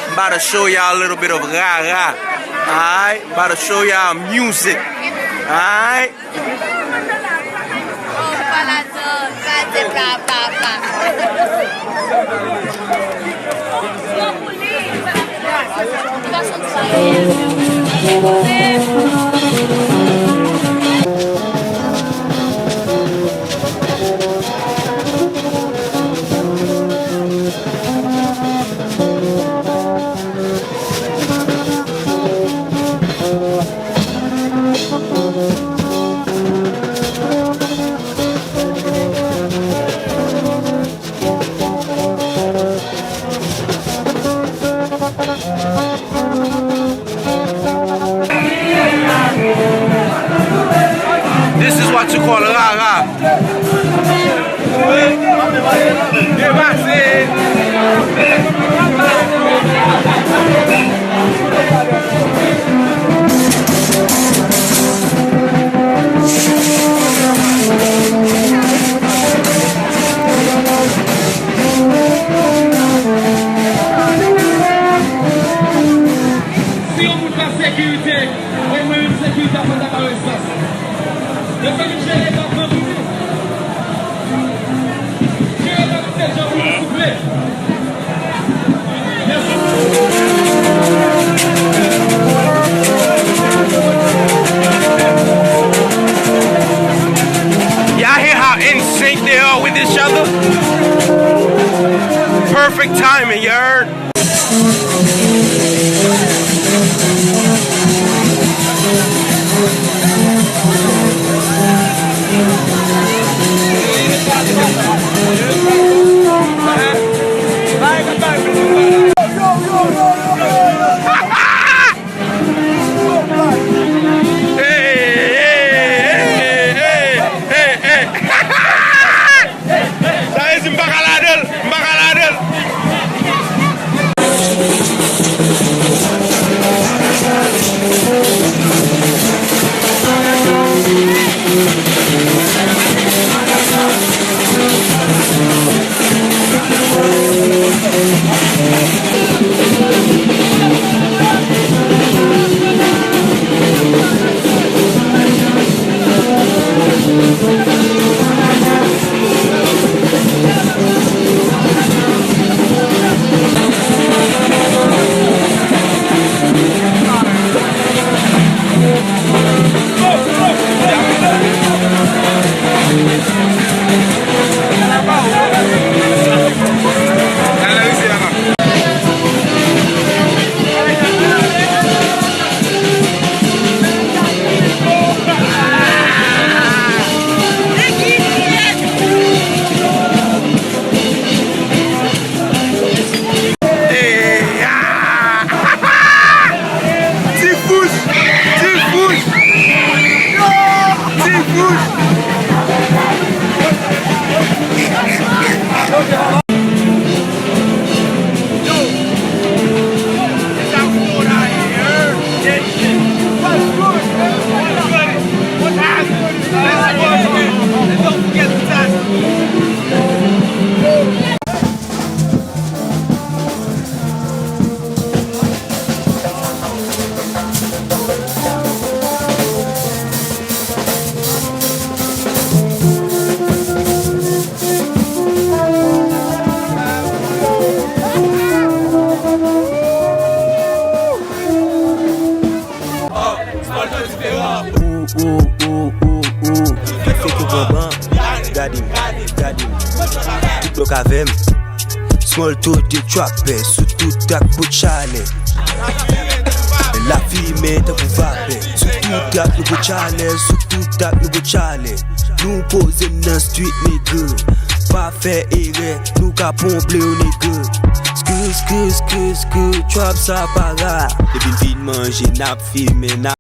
I'm about to show y'all a little bit of Rara. Alright, about to show y'all music. Alright. This is what you call Rara. Y'all hear how in sync they are with each other? Perfect timing, you heard? Small to the trappe, sous tout tak pou chale. La fille met ta pou vape, sous tout tak nou pou chale, sous tout tak nou pou chale. Nou pose nan street nigga, pa fe ere, nou ka pomple ou nigga. Skr, trap sa para. De bin vin manje, nap filme, nap